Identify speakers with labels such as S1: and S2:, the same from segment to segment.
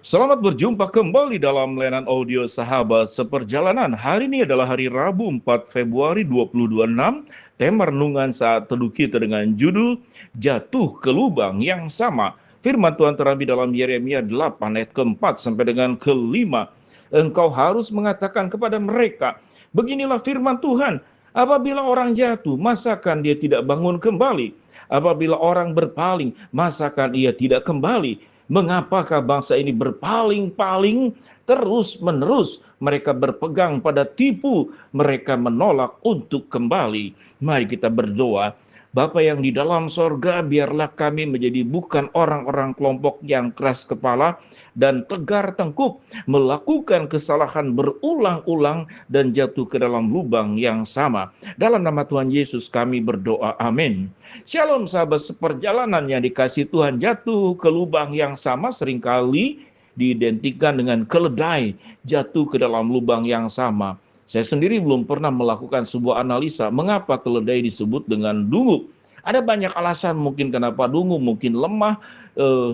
S1: Selamat berjumpa kembali dalam layanan audio Sahabat Seperjalanan. Hari ini adalah hari Rabu 4 Februari 2026. Tema renungan saat teduh kita dengan judul Jatuh ke Lubang yang Sama. Firman Tuhan terambil dalam Yeremia 8 ayat keempat sampai dengan kelima. Engkau harus mengatakan kepada mereka, beginilah firman Tuhan, apabila orang jatuh, masakan dia tidak bangun kembali? Apabila orang berpaling, masakan ia tidak kembali? Mengapakah bangsa ini berpaling-paling terus-menerus? Mereka berpegang pada tipu, mereka menolak untuk kembali. Mari kita berdoa. Bapa yang di dalam sorga, biarlah kami menjadi bukan orang-orang kelompok yang keras kepala dan tegar tengkuk, melakukan kesalahan berulang-ulang dan jatuh ke dalam lubang yang sama. Dalam nama Tuhan Yesus kami berdoa, amin. Shalom sahabat seperjalanan yang dikasih Tuhan, jatuh ke lubang yang sama seringkali diidentikan dengan keledai jatuh ke dalam lubang yang sama. Saya sendiri belum pernah melakukan sebuah analisa mengapa keledai disebut dengan dungu. Ada banyak alasan mungkin kenapa dungu, mungkin lemah,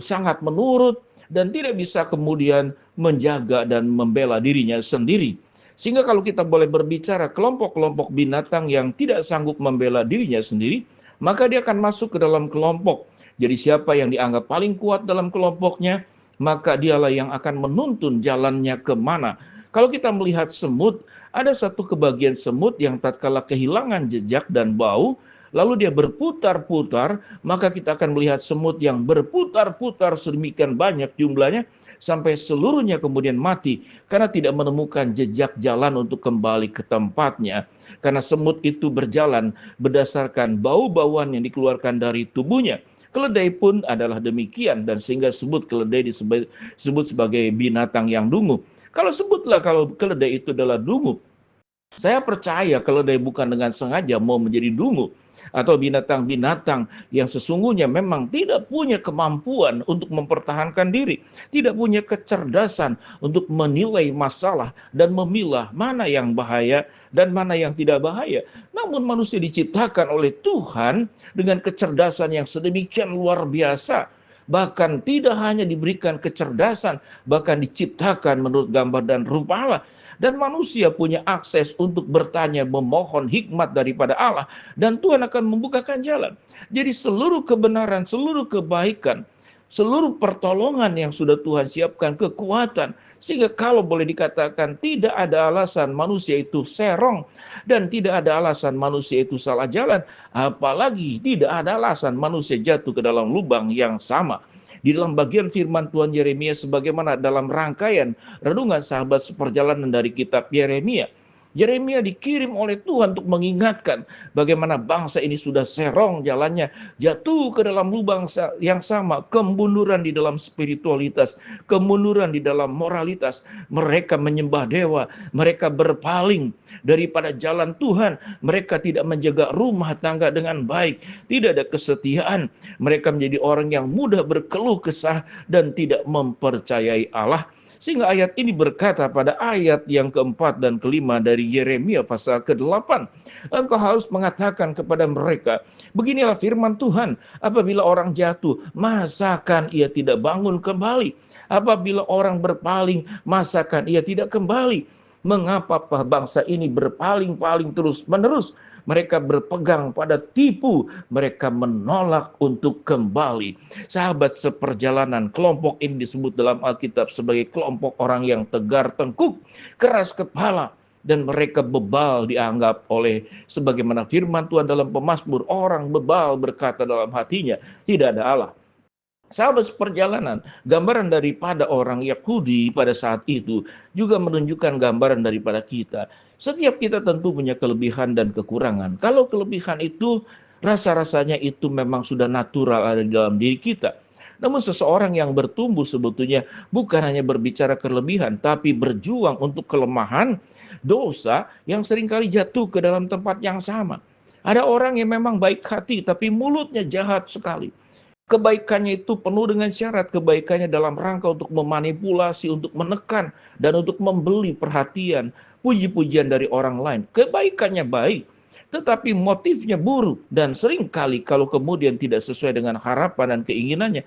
S1: sangat menurut, dan tidak bisa kemudian menjaga dan membela dirinya sendiri. Sehingga kalau kita boleh berbicara kelompok-kelompok binatang yang tidak sanggup membela dirinya sendiri, maka dia akan masuk ke dalam kelompok. Jadi siapa yang dianggap paling kuat dalam kelompoknya, maka dialah yang akan menuntun jalannya kemana. Kalau kita melihat semut, ada satu kebagian semut yang tatkala kehilangan jejak dan bau, lalu dia berputar-putar, maka kita akan melihat semut yang berputar-putar sedemikian banyak jumlahnya, sampai seluruhnya kemudian mati, karena tidak menemukan jejak jalan untuk kembali ke tempatnya. Karena semut itu berjalan berdasarkan bau-bauan yang dikeluarkan dari tubuhnya. Keledai pun adalah demikian, dan sehingga keledai disebut sebagai binatang yang dungu. Kalau keledai itu adalah dungu, saya percaya keledai bukan dengan sengaja mau menjadi dungu, atau binatang-binatang yang sesungguhnya memang tidak punya kemampuan untuk mempertahankan diri, tidak punya kecerdasan untuk menilai masalah dan memilah mana yang bahaya dan mana yang tidak bahaya. Namun manusia diciptakan oleh Tuhan dengan kecerdasan yang sedemikian luar biasa. Bahkan tidak hanya diberikan kecerdasan, bahkan diciptakan menurut gambar dan rupa Allah. Dan manusia punya akses untuk bertanya, memohon hikmat daripada Allah. Dan Tuhan akan membukakan jalan. Jadi seluruh kebenaran, seluruh kebaikan, seluruh pertolongan yang sudah Tuhan siapkan, kekuatan. Sehingga kalau boleh dikatakan tidak ada alasan manusia itu serong, dan tidak ada alasan manusia itu salah jalan, apalagi tidak ada alasan manusia jatuh ke dalam lubang yang sama. Di dalam bagian firman Tuhan Yeremia, sebagaimana dalam rangkaian renungan sahabat seperjalanan dari kitab Yeremia, Yeremia dikirim oleh Tuhan untuk mengingatkan bagaimana bangsa ini sudah serong jalannya, jatuh ke dalam lubang yang sama, kemunduran di dalam spiritualitas, kemunduran di dalam moralitas. Mereka menyembah dewa, mereka berpaling daripada jalan Tuhan, mereka tidak menjaga rumah tangga dengan baik, tidak ada kesetiaan, mereka menjadi orang yang mudah berkeluh kesah dan tidak mempercayai Allah. Sehingga ayat ini berkata pada ayat yang keempat dan kelima dari Yeremia pasal ke-8. Engkau harus mengatakan kepada mereka, beginilah firman Tuhan, apabila orang jatuh, masakan ia tidak bangun kembali? Apabila orang berpaling, masakan ia tidak kembali? Mengapa bangsa ini berpaling-paling terus-menerus? Mereka berpegang pada tipu, mereka menolak untuk kembali. Sahabat seperjalanan, kelompok ini disebut dalam Alkitab sebagai kelompok orang yang tegar tengkuk, keras kepala, dan mereka bebal dianggap oleh, sebagaimana firman Tuhan dalam Pemazmur, orang bebal berkata dalam hatinya, tidak ada Allah. Sahabat seperjalanan, gambaran daripada orang Yahudi pada saat itu juga menunjukkan gambaran daripada kita. Setiap kita tentu punya kelebihan dan kekurangan. Kalau kelebihan itu rasa-rasanya itu memang sudah natural ada di dalam diri kita. Namun seseorang yang bertumbuh sebetulnya bukan hanya berbicara kelebihan, tapi berjuang untuk kelemahan, dosa yang seringkali jatuh ke dalam tempat yang sama. Ada orang yang memang baik hati, tapi mulutnya jahat sekali. Kebaikannya itu penuh dengan syarat, kebaikannya dalam rangka untuk memanipulasi, untuk menekan, dan untuk membeli perhatian, puji-pujian dari orang lain. Kebaikannya baik, tetapi motifnya buruk, dan seringkali kalau kemudian tidak sesuai dengan harapan dan keinginannya,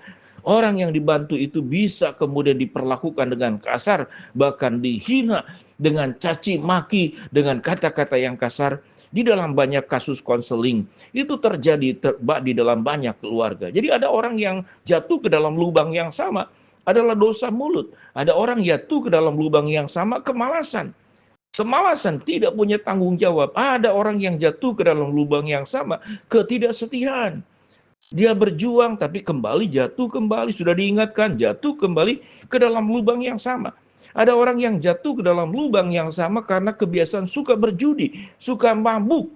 S1: Orang yang dibantu itu bisa kemudian diperlakukan dengan kasar, bahkan dihina dengan caci maki, dengan kata-kata yang kasar. Di dalam banyak kasus konseling, itu terjadi di dalam banyak keluarga. Jadi ada orang yang jatuh ke dalam lubang yang sama, adalah dosa mulut. Ada orang jatuh ke dalam lubang yang sama, kemalasan. Kemalasan, tidak punya tanggung jawab. Ada orang yang jatuh ke dalam lubang yang sama, ketidaksetiaan. Dia berjuang tapi kembali jatuh kembali, sudah diingatkan jatuh kembali ke dalam lubang yang sama. Ada orang yang jatuh ke dalam lubang yang sama karena kebiasaan suka berjudi, suka mabuk.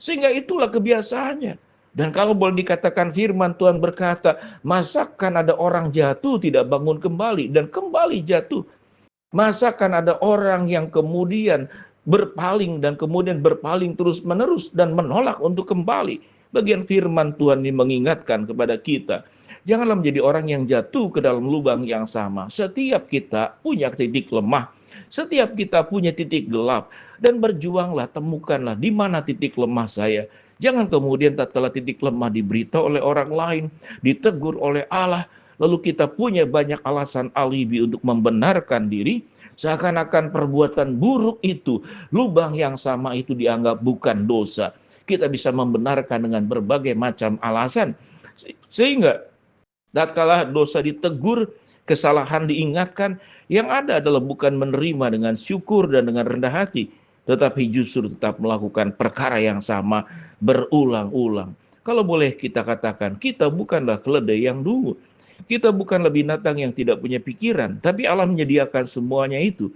S1: Sehingga itulah kebiasaannya. Dan kalau boleh dikatakan firman Tuhan berkata, masakan ada orang jatuh tidak bangun kembali dan kembali jatuh. Masakan ada orang yang kemudian berpaling dan kemudian berpaling terus-menerus dan menolak untuk kembali. Bagian firman Tuhan ini mengingatkan kepada kita, janganlah menjadi orang yang jatuh ke dalam lubang yang sama. Setiap kita punya titik lemah, setiap kita punya titik gelap, dan berjuanglah, temukanlah di mana titik lemah saya. Jangan kemudian tatkala titik lemah diberitahu oleh orang lain, ditegur oleh Allah, lalu kita punya banyak alasan alibi untuk membenarkan diri, seakan-akan perbuatan buruk itu, lubang yang sama itu dianggap bukan dosa. Kita bisa membenarkan dengan berbagai macam alasan. Sehingga tatkala dosa ditegur, kesalahan diingatkan, yang ada adalah bukan menerima dengan syukur dan dengan rendah hati, tetapi justru tetap melakukan perkara yang sama berulang-ulang. Kalau boleh kita katakan, kita bukanlah keledai yang dungu. Kita bukanlah binatang yang tidak punya pikiran, tapi Allah menyediakan semuanya itu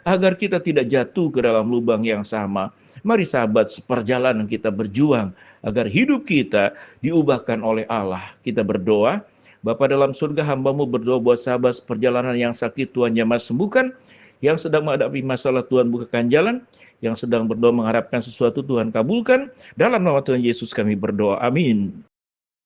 S1: agar kita tidak jatuh ke dalam lubang yang sama. Mari sahabat, seperjalanan kita berjuang agar hidup kita diubahkan oleh Allah. Kita berdoa, Bapa dalam surga, hamba-Mu berdoa buat sahabat seperjalanan yang sakit, Tuhan jamah sembuhkan, yang sedang menghadapi masalah, Tuhan bukakan jalan, yang sedang berdoa mengharapkan sesuatu, Tuhan kabulkan. Dalam nama Tuhan Yesus kami berdoa, amin.